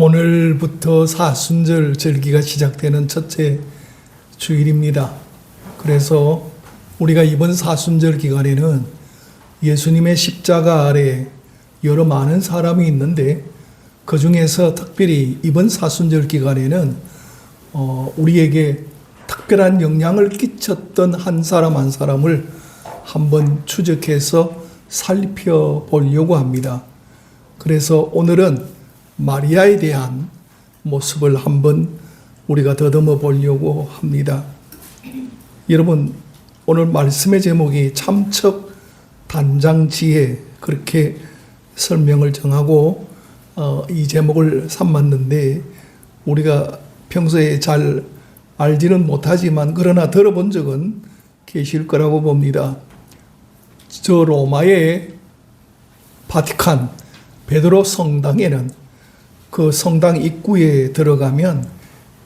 오늘부터 사순절 절기가 시작되는 첫째 주일입니다. 그래서 우리가 이번 사순절 기간에는 예수님의 십자가 아래 여러 많은 사람이 있는데 그 중에서 특별히 이번 사순절 기간에는 우리에게 특별한 영향을 끼쳤던 한 사람 한 사람을 한번 추적해서 살펴보려고 합니다. 그래서 오늘은 마리아에 대한 모습을 한번 우리가 더듬어 보려고 합니다. 여러분, 오늘 말씀의 제목이 참척 단장지혜, 그렇게 설명을 정하고 이 제목을 삼았는데, 우리가 평소에 잘 알지는 못하지만 그러나 들어본 적은 계실 거라고 봅니다. 저 로마의 바티칸 베드로 성당에는 그 성당 입구에 들어가면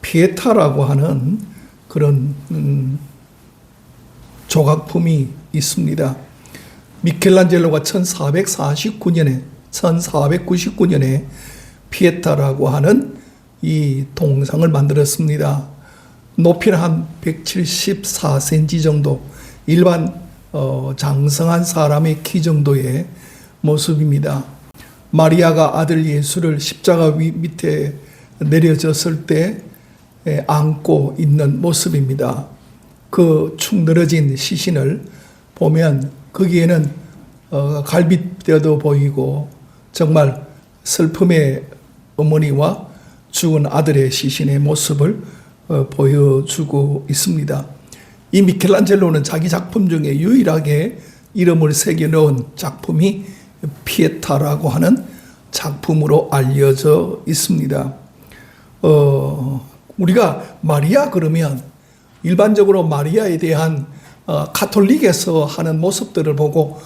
피에타라고 하는 그런 조각품이 있습니다. 미켈란젤로가 1499년에 피에타라고 하는 이 동상을 만들었습니다. 높이는 한 174cm 정도, 일반 장성한 사람의 키 정도의 모습입니다. 마리아가 아들 예수를 십자가 밑에 내려졌을 때 안고 있는 모습입니다. 그 축 늘어진 시신을 보면 거기에는 갈빗뼈도 보이고 정말 슬픔의 어머니와 죽은 아들의 시신의 모습을 보여주고 있습니다. 이 미켈란젤로는 자기 작품 중에 유일하게 이름을 새겨놓은 작품이 피에타라고 하는 작품으로 알려져 있습니다. 우리가 마리아 그러면 일반적으로 마리아에 대한 가톨릭에서 하는 모습들을 보고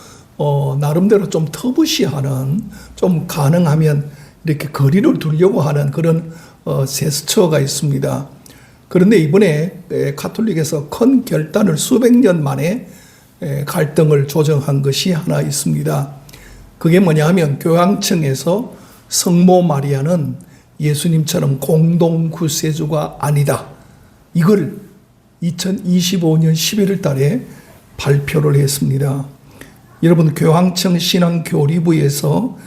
나름대로 좀 터부시하는, 좀 가능하면 이렇게 거리를 두려고 하는 그런 제스처가 있습니다. 그런데 이번에 가톨릭에서 큰 결단을 수백 년 만에 갈등을 조정한 것이 하나 있습니다. 그게 뭐냐 하면 교황청에서 성모 마리아는 예수님처럼 공동 구세주가 아니다, 이걸 2025년 11월 달에 발표를 했습니다. 여러분, 교황청 신앙교리부에서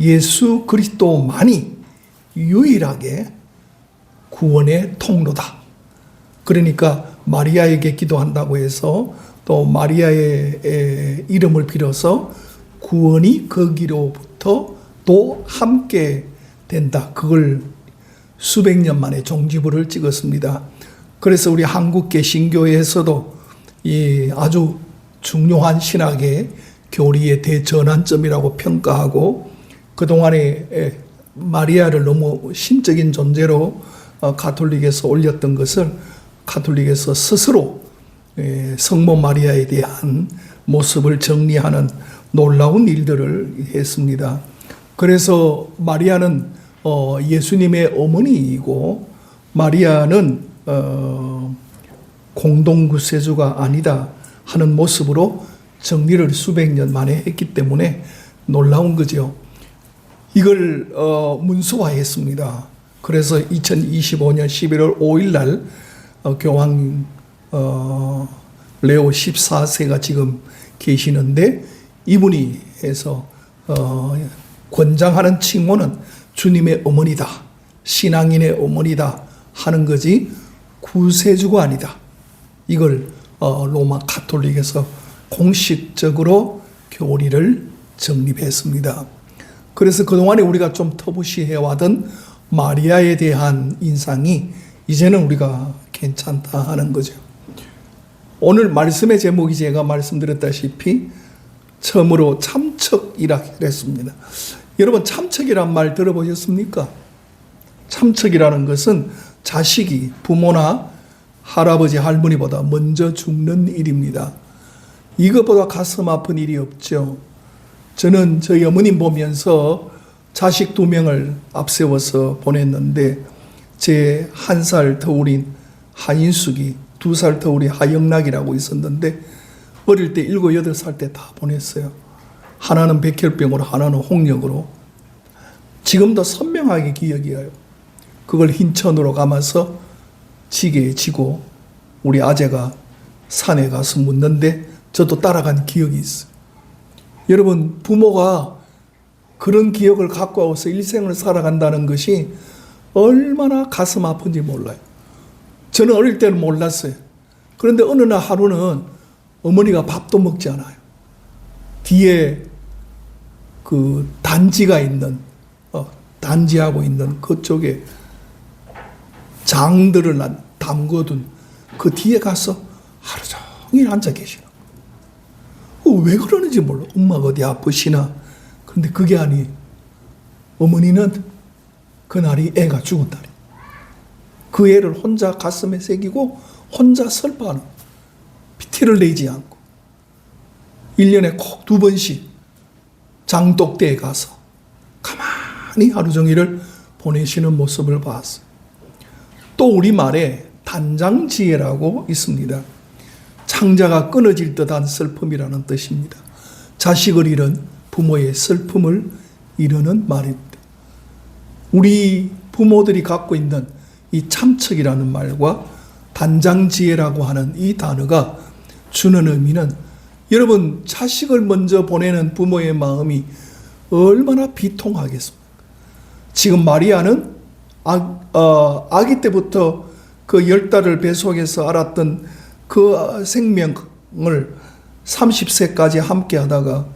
예수 그리스도만이 유일하게 구원의 통로다, 그러니까 마리아에게 기도한다고 해서 또 마리아의 이름을 빌어서 구원이 거기로부터 또 함께 된다, 그걸 수백 년 만에 종지부를 찍었습니다. 그래서 우리 한국 개신교에서도 이 아주 중요한 신학의 교리의 대전환점이라고 평가하고, 그동안에 마리아를 너무 신적인 존재로 가톨릭에서 올렸던 것을 가톨릭에서 스스로 성모 마리아에 대한 모습을 정리하는 놀라운 일들을 했습니다. 그래서 마리아는 예수님의 어머니이고 마리아는 공동구세주가 아니다 하는 모습으로 정리를 수백 년 만에 했기 때문에 놀라운 거죠. 이걸 문서화했습니다. 그래서 2025년 11월 5일 날 교황 레오 14세가 지금 계시는데, 이분이 해서 권장하는 칭호는 주님의 어머니다, 신앙인의 어머니다 하는 거지 구세주가 아니다, 이걸 로마 가톨릭에서 공식적으로 교리를 정립했습니다. 그래서 그동안에 우리가 좀 터부시해왔던 마리아에 대한 인상이 이제는 우리가 괜찮다 하는 거죠. 오늘 말씀의 제목이 제가 말씀드렸다시피 처음으로 참척이라 했습니다. 여러분, 참척이란 말 들어보셨습니까? 참척이라는 것은 자식이 부모나 할아버지 할머니보다 먼저 죽는 일입니다. 이것보다 가슴 아픈 일이 없죠. 저는 저희 어머님 보면서 자식 2명을 앞세워서 보냈는데, 제 1살 터울인 한인숙이, 2살 터울이 하영락이라고 있었는데 어릴 때 7, 8살 때 다 보냈어요. 하나는 백혈병으로, 하나는 홍역으로. 지금도 선명하게 기억이 나요. 그걸 흰천으로 감아서 지게에 지고 우리 아재가 산에 가서 묻는데 저도 따라간 기억이 있어요. 여러분, 부모가 그런 기억을 갖고 와서 일생을 살아간다는 것이 얼마나 가슴 아픈지 몰라요. 저는 어릴 때는 몰랐어요. 그런데 어느 날 하루는 어머니가 밥도 먹지 않아요. 뒤에 그 단지가 있는, 단지하고 있는 그쪽에 장들을 담궈둔 그 뒤에 가서 하루 종일 앉아 계시는 거예요. 왜 그러는지 몰라. 엄마가 어디 아프시나. 그런데 그게 아니에요. 어머니는 그날이 애가 죽은 날이에요. 그 애를 혼자 가슴에 새기고 혼자 슬퍼하는 거예요. 티를 내지 않고 1년에 꼭 2번씩 장독대에 가서 가만히 하루 종일을 보내시는 모습을 봤어요. 또 우리말에 단장지혜라고 있습니다. 창자가 끊어질 듯한 슬픔이라는 뜻입니다. 자식을 잃은 부모의 슬픔을 이르는 말입니다. 우리 부모들이 갖고 있는 이 참척이라는 말과 단장지혜라고 하는 이 단어가 주는 의미는, 여러분, 자식을 먼저 보내는 부모의 마음이 얼마나 비통하겠습니까? 지금 마리아는 아기 때부터 그 10달을 뱃속에서 알았던 그 생명을 30세까지 함께 하다가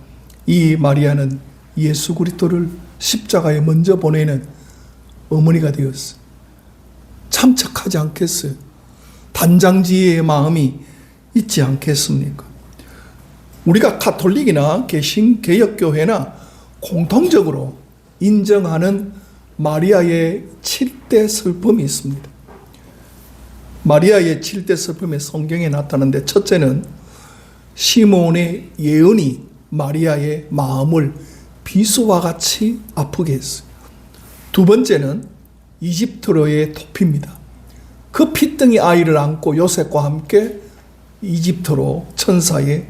이 마리아는 예수 그리스도를 십자가에 먼저 보내는 어머니가 되었어요. 참척하지 않겠어요? 단장지혜의 마음이 있지 않겠습니까? 우리가 가톨릭이나 개신개혁교회나 공통적으로 인정하는 마리아의 7대 슬픔이 있습니다. 마리아의 7대 슬픔의 성경에 나타나는데, 첫째는 시몬의 예언이 마리아의 마음을 비수와 같이 아프게 했어요. 두 번째는 이집트로의 도피입니다. 그 핏등이 아이를 안고 요셉과 함께 이집트로 천사의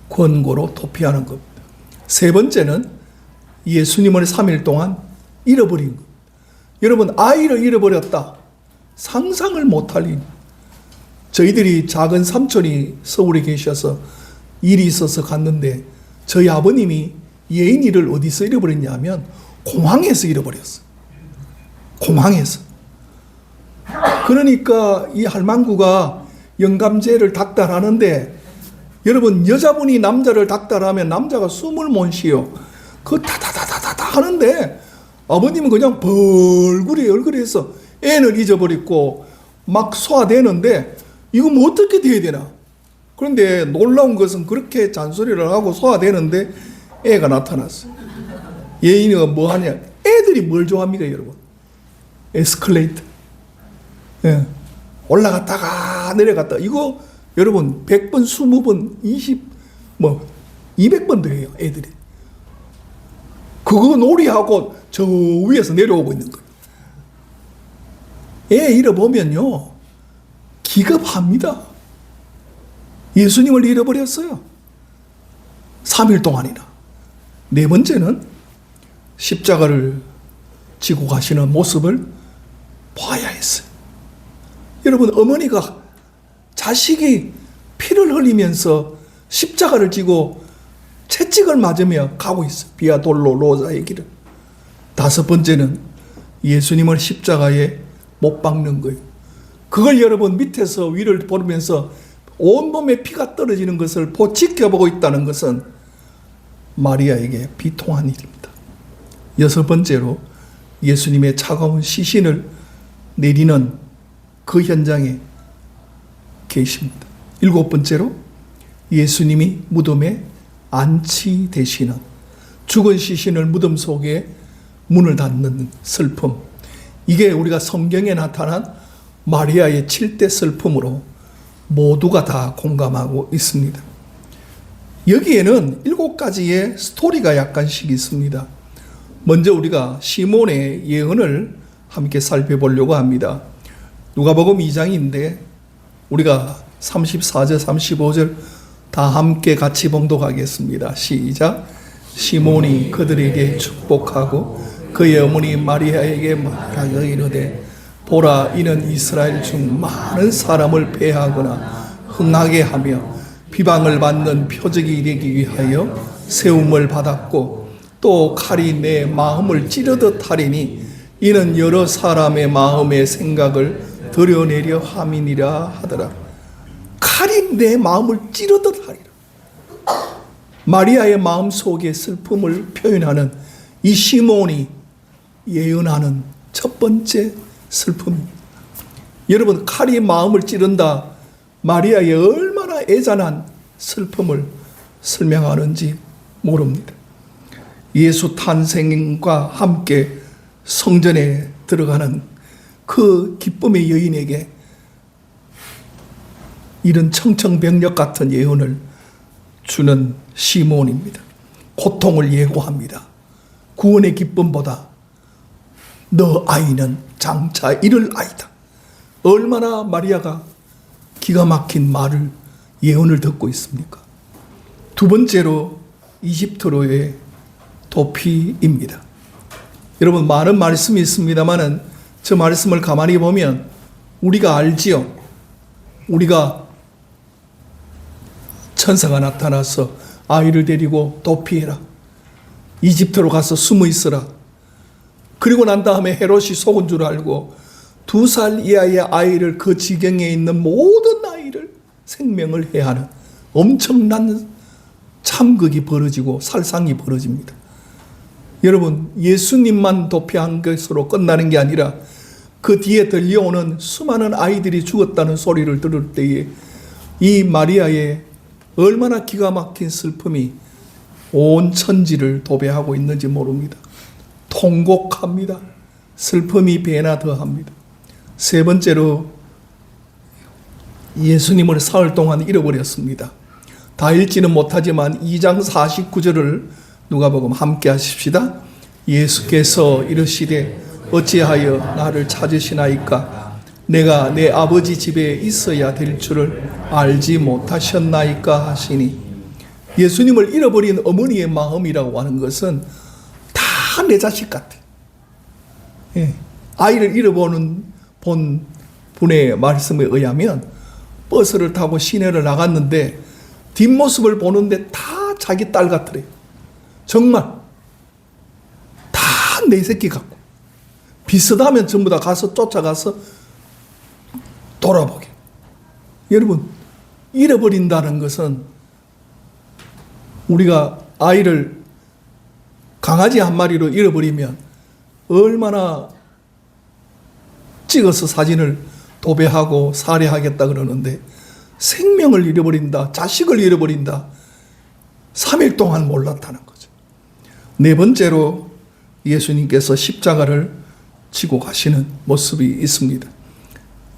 권고로 도피하는 겁니다. 세 번째는 예수님을 3일 동안 잃어버린 겁니다. 여러분, 아이를 잃어버렸다. 상상을 못할 일. 저희들이 작은 삼촌이 서울에 계셔서 일이 있어서 갔는데 저희 아버님이 예인이를 어디서 잃어버렸냐면 공항에서 잃어버렸어요. 공항에서. 그러니까 이 할망구가 영감제를 닥달하는데, 여러분, 여자분이 남자를 닥달하면 남자가 숨을 못 쉬어. 그 다다다다다 하는데 아버님은 그냥 벌구리 얼굴에서 애를 잊어버리고 막 소화되는데 이거 뭐 어떻게 돼야 되나. 그런데 놀라운 것은 그렇게 잔소리를 하고 소화되는데 애가 나타났어요. 예인이가 뭐 하냐. 애들이 뭘 좋아합니까, 여러분? 에스컬레이터. 예. 올라갔다가 내려갔다가. 이거 여러분 100번, 20번, 200번도 해요, 애들이. 그거 놀이하고 저 위에서 내려오고 있는 거예요. 애 잃어보면요, 기겁합니다. 예수님을 잃어버렸어요. 3일 동안이나. 네 번째는 십자가를 지고 가시는 모습을 봐야 했어요. 여러분, 어머니가 자식이 피를 흘리면서 십자가를 지고 채찍을 맞으며 가고 있어요. 비아 돌로 로자의 길을. 다섯 번째는 예수님을 십자가에 못 박는 거예요. 그걸 여러분 밑에서 위를 보면서 온몸에 피가 떨어지는 것을 지켜보고 있다는 것은 마리아에게 비통한 일입니다. 여섯 번째로 예수님의 차가운 시신을 내리는 그 현장에 계십니다. 일곱 번째로 예수님이 무덤에 안치되시는, 죽은 시신을 무덤 속에 문을 닫는 슬픔. 이게 우리가 성경에 나타난 마리아의 7대 슬픔으로 모두가 다 공감하고 있습니다. 여기에는 7가지의 스토리가 약간씩 있습니다. 먼저 우리가 시몬의 예언을 함께 살펴보려고 합니다. 누가복음 2장인데 우리가 34절, 35절 다 함께 같이 봉독하겠습니다. 시작. 시몬이 그들에게 축복하고 그의 어머니 마리아에게 말하여 이르되 보라, 이는 이스라엘 중 많은 사람을 배하거나 흥하게 하며 비방을 받는 표적이 되기 위하여 세움을 받았고 또 칼이 내 마음을 찌르듯 하리니 이는 여러 사람의 마음의 생각을 드러내려 함이니라 하더라. 칼이 내 마음을 찌르듯 하리라. 마리아의 마음 속의 슬픔을 표현하는 이 시몬이 예언하는 첫 번째 슬픔입니다. 여러분, 칼이 마음을 찌른다, 마리아의 얼마나 애잔한 슬픔을 설명하는지 모릅니다. 예수 탄생과 함께 성전에 들어가는 그 기쁨의 여인에게 이런 청천벽력 같은 예언을 주는 시몬입니다. 고통을 예고합니다. 구원의 기쁨보다 너 아이는 장차 이를 아이다. 얼마나 마리아가 기가 막힌 말을, 예언을 듣고 있습니까? 두 번째로 이집트로의 도피입니다. 여러분, 많은 말씀이 있습니다만은 저 말씀을 가만히 보면 우리가 알지요. 우리가 천사가 나타나서 아이를 데리고 도피해라. 이집트로 가서 숨어 있어라. 그리고 난 다음에 헤롯이 속은 줄 알고 2살 이하의 아이를, 그 지경에 있는 모든 아이를 생명을 해하는 엄청난 참극이 벌어지고 살상이 벌어집니다. 여러분, 예수님만 도피한 것으로 끝나는 게 아니라 그 뒤에 들려오는 수많은 아이들이 죽었다는 소리를 들을 때에 이 마리아의 얼마나 기가 막힌 슬픔이 온 천지를 도배하고 있는지 모릅니다. 통곡합니다. 슬픔이 배나 더합니다. 세 번째로 예수님을 사흘 동안 잃어버렸습니다. 다 읽지는 못하지만 2장 49절을 누가복음 함께 하십시다. 예수께서 이르시되 어찌하여 나를 찾으시나이까? 내가 내 아버지 집에 있어야 될 줄을 알지 못하셨나이까 하시니, 예수님을 잃어버린 어머니의 마음이라고 하는 것은 다 내 자식 같아. 예. 아이를 잃어본 분의 말씀에 의하면 버스를 타고 시내를 나갔는데 뒷모습을 보는데 다 자기 딸 같더래요. 정말 다 내 새끼 같고, 비슷하면 전부 다 가서 쫓아가서 돌아보게. 여러분, 잃어버린다는 것은, 우리가 아이를 강아지 한 마리로 잃어버리면 얼마나 찍어서 사진을 도배하고 살해하겠다 그러는데, 생명을 잃어버린다, 자식을 잃어버린다, 3일 동안 몰랐다는 거죠. 네 번째로 예수님께서 십자가를 지고 가시는 모습이 있습니다.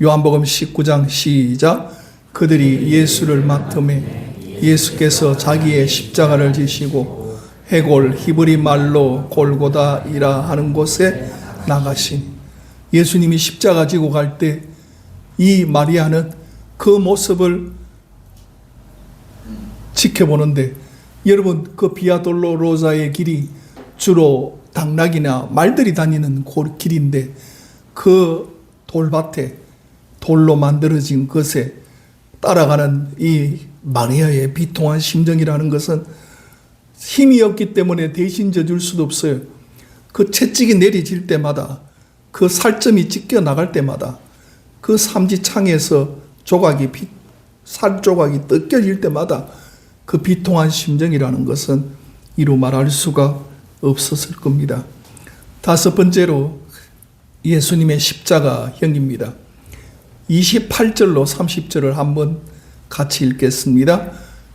요한복음 19장 시작. 그들이 예수를 맡음에 예수께서 자기의 십자가를 지시고 해골 히브리 말로 골고다이라 하는 곳에 나가시니, 예수님이 십자가 지고 갈 때 이 마리아는 그 모습을 지켜보는데, 여러분, 그 비아돌로로자의 길이 주로 당나귀나 말들이 다니는 길인데, 그 돌밭에 돌로 만들어진 것에 따라가는 이 마리아의 비통한 심정이라는 것은 힘이 없기 때문에 대신 져줄 수도 없어요. 그 채찍이 내려질 때마다, 그 살점이 찢겨 나갈 때마다, 그 삼지창에서 살 조각이 뜯겨질 때마다 그 비통한 심정이라는 것은 이루 말할 수가 없었을 겁니다. 다섯 번째로 예수님의 십자가형입니다. 28절로 30절을 한번 같이 읽겠습니다.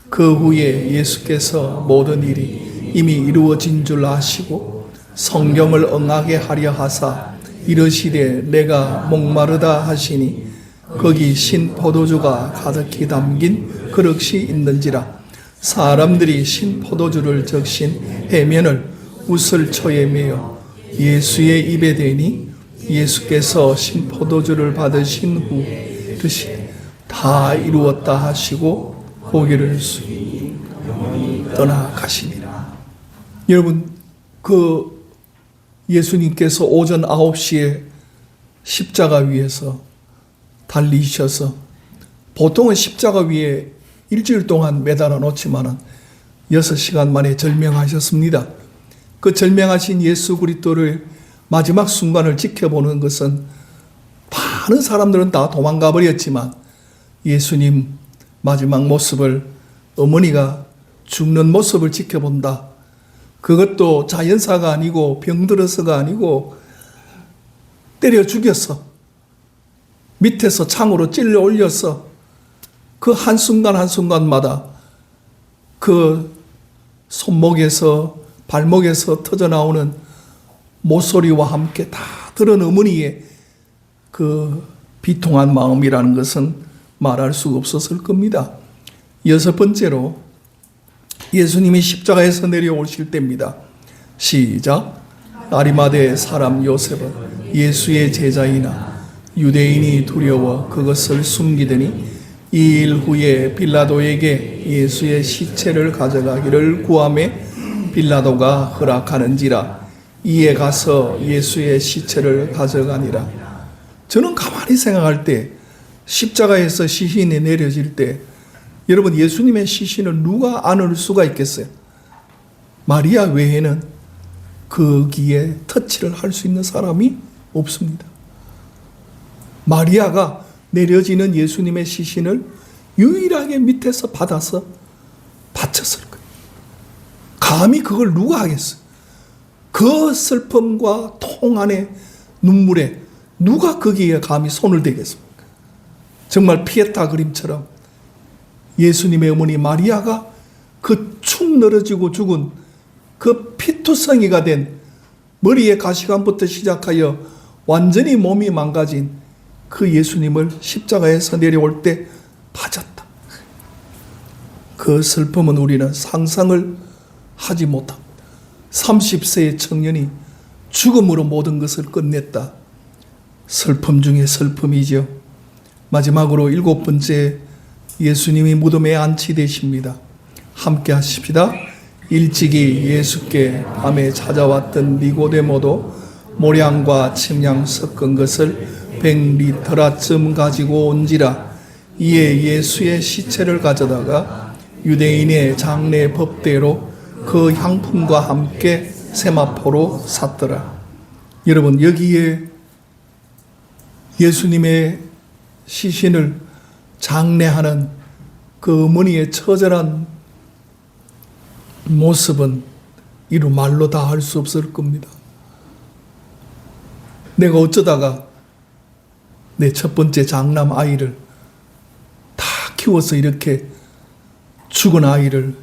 그 후에 예수께서 모든 일이 이미 이루어진 줄 아시고 성경을 응하게 하려 하사 이르시되 내가 목마르다 하시니 거기 신 포도주가 가득히 담긴 그릇이 있는지라. 사람들이 신 포도주를 적신 해면을 우슬초에 매어 예수의 입에 대니 예수께서 신 포도주를 받으신 후 드시되 다 이루었다 하시고 고개를 숙이고 떠나가시니라. 여러분, 그 예수님께서 오전 9시에 십자가 위에서 달리셔서 보통은 십자가 위에 일주일 동안 매달아 놓지만은 6시간 만에 절명하셨습니다. 그 절명하신 예수 그리스도를 마지막 순간을 지켜보는 것은 많은 사람들은 다 도망가 버렸지만 예수님 마지막 모습을 어머니가 죽는 모습을 지켜본다. 그것도 자연사가 아니고 병들어서가 아니고 때려 죽였어. 밑에서 창으로 찔러 올려서 그 한순간 한순간마다 그 손목에서 발목에서 터져나오는 모소리와 함께 다 들은 어머니의 그 비통한 마음이라는 것은 말할 수가 없었을 겁니다. 6번째로 예수님이 십자가에서 내려오실 때입니다. 시작. 아리마대 사람 요셉은 예수의 제자이나 유대인이 두려워 그것을 숨기더니 2일 후에 빌라도에게 예수의 시체를 가져가기를 구하매 빌라도가 허락하는지라 이에 가서 예수의 시체를 가져가니라. 저는 가만히 생각할 때 십자가에서 시신이 내려질 때 여러분 예수님의 시신을 누가 안을 수가 있겠어요? 마리아 외에는 거기에 터치를 할 수 있는 사람이 없습니다. 마리아가 내려지는 예수님의 시신을 유일하게 밑에서 받아서 바쳤을 거예요. 감히 그걸 누가 하겠어요? 그 슬픔과 통한의 눈물에 누가 거기에 감히 손을 대겠습니까? 정말 피에타 그림처럼 예수님의 어머니 마리아가 그 축 늘어지고 죽은 그 피투성이가 된 머리의 가시관부터 시작하여 완전히 몸이 망가진 그 예수님을 십자가에서 내려올 때 맞았다. 그 슬픔은 우리는 상상을 하지 못합니다. 30세의 청년이 죽음으로 모든 것을 끝냈다. 슬픔 중에 슬픔이죠. 마지막으로 7번째 예수님이 무덤에 안치되십니다. 함께 하십시다. 일찍이 예수께 밤에 찾아왔던 니고데모도 모량과 침량 섞은 것을 100리터라쯤 가지고 온지라. 이에 예수의 시체를 가져다가 유대인의 장례 법대로 그 향품과 함께 세마포로 샀더라. 여러분 여기에 예수님의 시신을 장례하는 그 어머니의 처절한 모습은 이루 말로 다 할 수 없을 겁니다. 내가 어쩌다가 내 첫 번째 장남 아이를 다 키워서 이렇게 죽은 아이를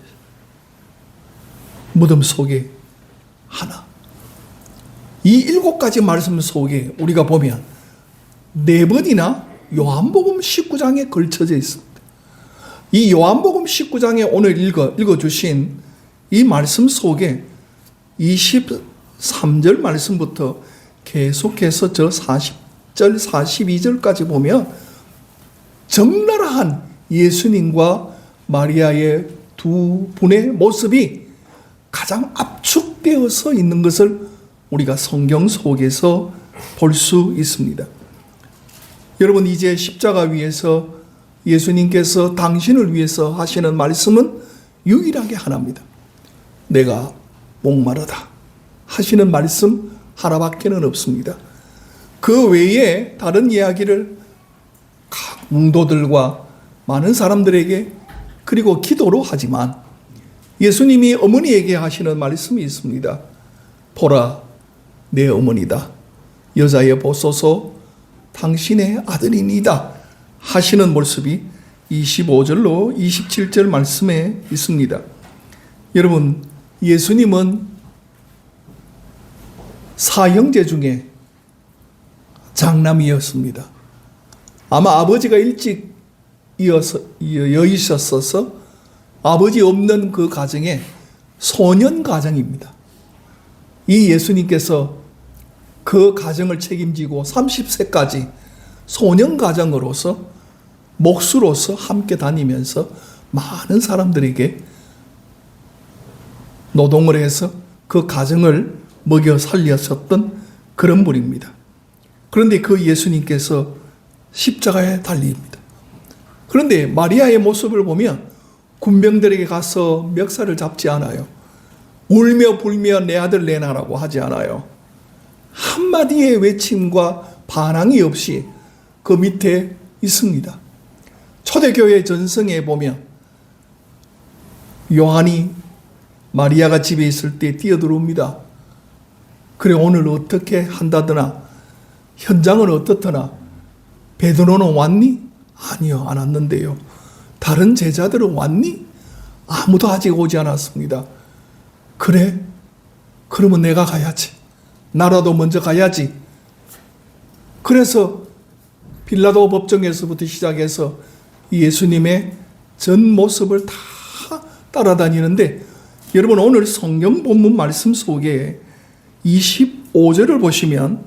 무덤 속에 하나. 이 7가지 말씀 속에 우리가 보면 4번이나 요한복음 19장에 걸쳐져 있습니다. 이 요한복음 19장에 오늘 읽어주신 이 말씀 속에 23절 말씀부터 계속해서 저 40절, 42절까지 보면 적나라한 예수님과 마리아의 두 분의 모습이 가장 압축되어서 있는 것을 우리가 성경 속에서 볼 수 있습니다. 여러분 이제 십자가 위에서 예수님께서 당신을 위해서 하시는 말씀은 유일하게 하나입니다. 내가 목마르다 하시는 말씀 하나밖에는 없습니다. 그 외에 다른 이야기를 강도들과 많은 사람들에게 그리고 기도로 하지만 예수님이 어머니에게 하시는 말씀이 있습니다. 보라 내 어머니다. 여자여 보소서 당신의 아들이니다 하시는 모습이 25절로 27절 말씀에 있습니다. 여러분 예수님은 사형제 중에 장남이었습니다. 아마 아버지가 일찍 여의셨어서 아버지 없는 그 가정에 소년 가정입니다. 이 예수님께서 그 가정을 책임지고 30세까지 소년 가정으로서 목수로서 함께 다니면서 많은 사람들에게 노동을 해서 그 가정을 먹여 살렸었던 그런 분입니다. 그런데 그 예수님께서 십자가에 달립니다. 그런데 마리아의 모습을 보면 군병들에게 가서 멱살을 잡지 않아요. 울며 불며 내 아들 내놔라고 하지 않아요. 한마디의 외침과 반항이 없이 그 밑에 있습니다. 초대교회 전승에 보면 요한이 마리아가 집에 있을 때 뛰어들어옵니다. 그래 오늘 어떻게 한다더나 현장은 어떻더나 베드로는 왔니? 아니요 안 왔는데요. 다른 제자들은 왔니? 아무도 아직 오지 않았습니다. 그래? 그러면 내가 가야지. 나라도 먼저 가야지. 그래서 빌라도 법정에서부터 시작해서 예수님의 전 모습을 다 따라다니는데 여러분 오늘 성경 본문 말씀 속에 25절을 보시면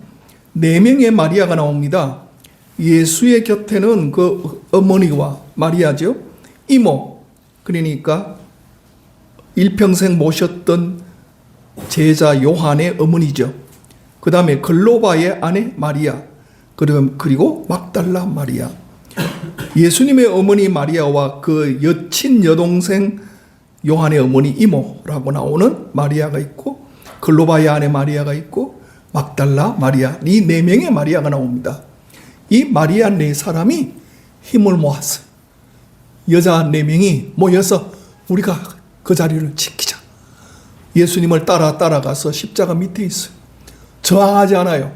4명의 마리아가 나옵니다. 예수의 곁에는 그 어머니와 마리아죠. 이모, 그러니까 일평생 모셨던 제자 요한의 어머니죠. 그 다음에 글로바의 아내 마리아, 그리고 막달라 마리아. 예수님의 어머니 마리아와 그 여친 여동생 요한의 어머니 이모라고 나오는 마리아가 있고, 글로바의 아내 마리아가 있고, 막달라 마리아, 이 4명의 마리아가 나옵니다. 이 마리아 4사람이 힘을 모았어요. 여자 4명이 모여서 우리가 그 자리를 지키자. 예수님을 따라가서 십자가 밑에 있어요. 저항하지 않아요.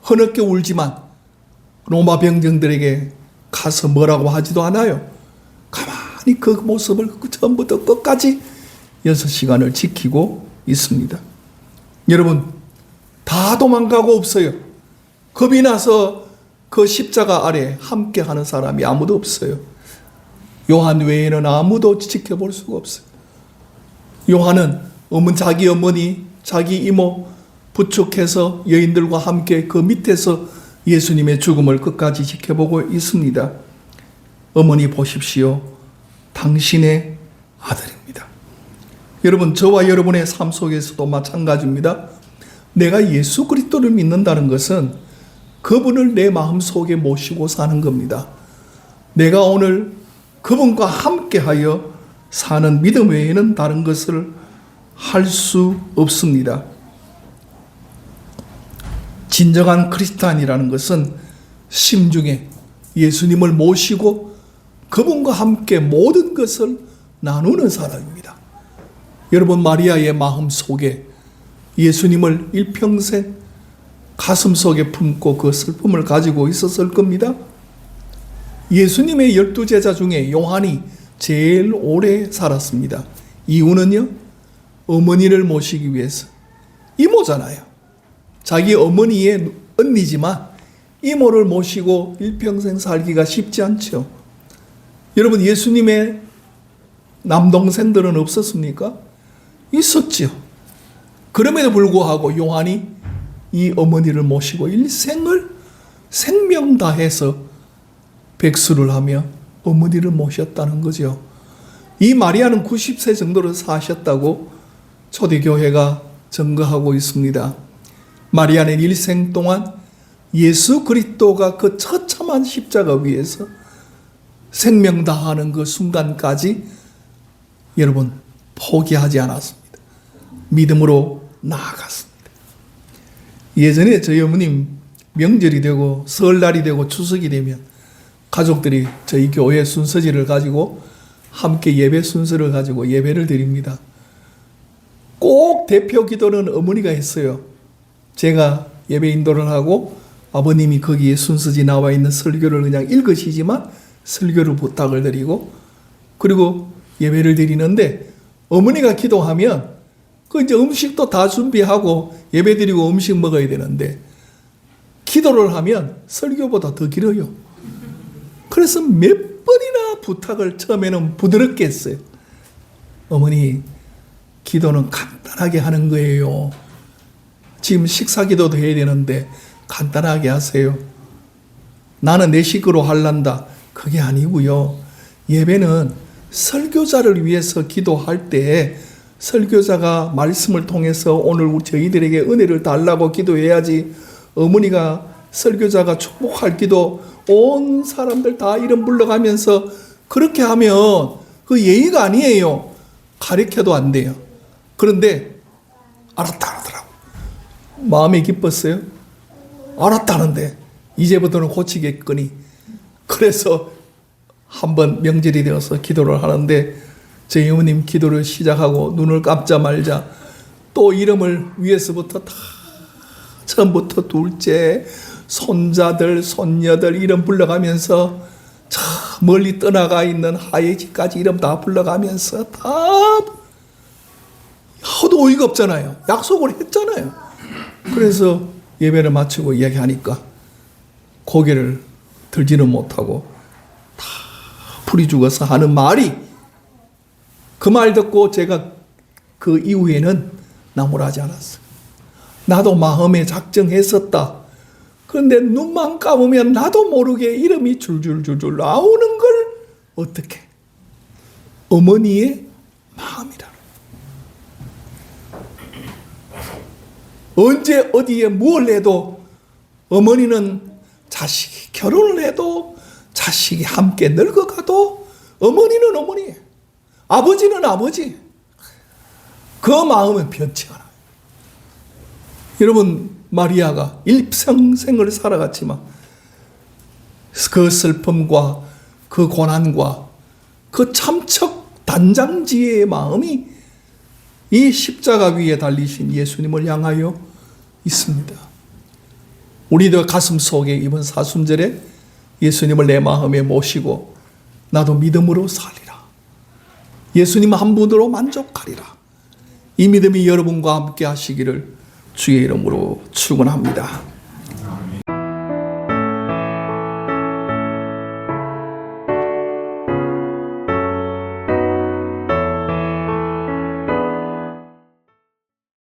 흐느껴 울지만 로마 병정들에게 가서 뭐라고 하지도 않아요. 가만히 그 모습을 처음부터 끝까지 6시간을 지키고 있습니다. 여러분 다 도망가고 없어요. 겁이 나서 그 십자가 아래 함께 하는 사람이 아무도 없어요. 요한 외에는 아무도 지켜볼 수가 없어요. 요한은 자기 어머니, 자기 이모 부축해서 여인들과 함께 그 밑에서 예수님의 죽음을 끝까지 지켜보고 있습니다. 어머니 보십시오. 당신의 아들입니다. 여러분 저와 여러분의 삶 속에서도 마찬가지입니다. 내가 예수 그리스도를 믿는다는 것은 그분을 내 마음속에 모시고 사는 겁니다. 내가 오늘 그분과 함께하여 사는 믿음 외에는 다른 것을 할 수 없습니다. 진정한 크리스찬이라는 것은 심중에 예수님을 모시고 그분과 함께 모든 것을 나누는 사람입니다. 여러분 마리아의 마음 속에 예수님을 일평생 가슴 속에 품고 그 슬픔을 가지고 있었을 겁니다. 예수님의 12제자 중에 요한이 제일 오래 살았습니다. 이유는요, 어머니를 모시기 위해서. 이모잖아요. 자기 어머니의 언니지만 이모를 모시고 일평생 살기가 쉽지 않죠. 여러분 예수님의 남동생들은 없었습니까? 있었죠. 그럼에도 불구하고 요한이 이 어머니를 모시고 일생을 생명 다해서 백수를 하며 어머니를 모셨다는 거죠. 이 마리아는 90세 정도로 사셨다고 초대교회가 증거하고 있습니다. 마리아는 일생 동안 예수 그리스도가 그 처참한 십자가 위에서 생명 다하는 그 순간까지 여러분 포기하지 않았습니다. 믿음으로 나아갔습니다. 예전에 저희 어머님 명절이 되고 설날이 되고 추석이 되면 가족들이 저희 교회 순서지를 가지고 함께 예배 순서를 가지고 예배를 드립니다. 꼭 대표 기도는 어머니가 했어요. 제가 예배 인도를 하고 아버님이 거기에 순서지 나와 있는 설교를 그냥 읽으시지만 설교를 부탁을 드리고 그리고 예배를 드리는데 어머니가 기도하면 그 이제 음식도 다 준비하고 예배 드리고 음식 먹어야 되는데 기도를 하면 설교보다 더 길어요. 그래서 몇 번이나 부탁을 처음에는 부드럽게 했어요. 어머니, 기도는 간단하게 하는 거예요. 지금 식사 기도도 해야 되는데 간단하게 하세요. 나는 내 식으로 할란다. 그게 아니고요. 예배는 설교자를 위해서 기도할 때 설교자가 말씀을 통해서 오늘 저희들에게 은혜를 달라고 기도해야지, 어머니가 설교자가 축복할 기도 온 사람들 다 이름 불러가면서 그렇게 하면 그 예의가 아니에요. 가르쳐도 안 돼요. 그런데 알았다 하더라고. 마음이 기뻤어요. 알았다는데 이제부터는 고치겠거니. 그래서 한번 명절이 되어서 기도를 하는데 저희 어머님 기도를 시작하고 눈을 감자 말자 또 이름을 위에서부터 다 처음부터 둘째 손자들 손녀들 이름 불러가면서 저 멀리 떠나가 있는 하예지까지 이름 다 불러가면서 다 하도 어이가 없잖아요. 약속을 했잖아요. 그래서 예배를 마치고 이야기하니까 고개를 들지는 못하고 다 풀이 죽어서 하는 말이, 그 말 듣고 제가 그 이후에는 나무라지 않았어요. 나도 마음에 작정했었다. 그런데 눈만 감으면 나도 모르게 이름이 줄줄줄줄 나오는 걸 어떻게? 어머니의 마음이라. 언제 어디에 뭘 해도 어머니는 자식이 결혼을 해도 자식이 함께 늙어가도 어머니는 어머니예요. 아버지는 아버지. 그 마음은 변치 않아요. 여러분, 마리아가 일평생을 살아갔지만 그 슬픔과 그 고난과 그 참척 단장지의 마음이 이 십자가 위에 달리신 예수님을 향하여 있습니다. 우리도 가슴 속에 이번 사순절에 예수님을 내 마음에 모시고 나도 믿음으로 살리라. 예수님 한 분으로 만족하리라. 이 믿음이 여러분과 함께 하시기를 주의 이름으로 축원합니다.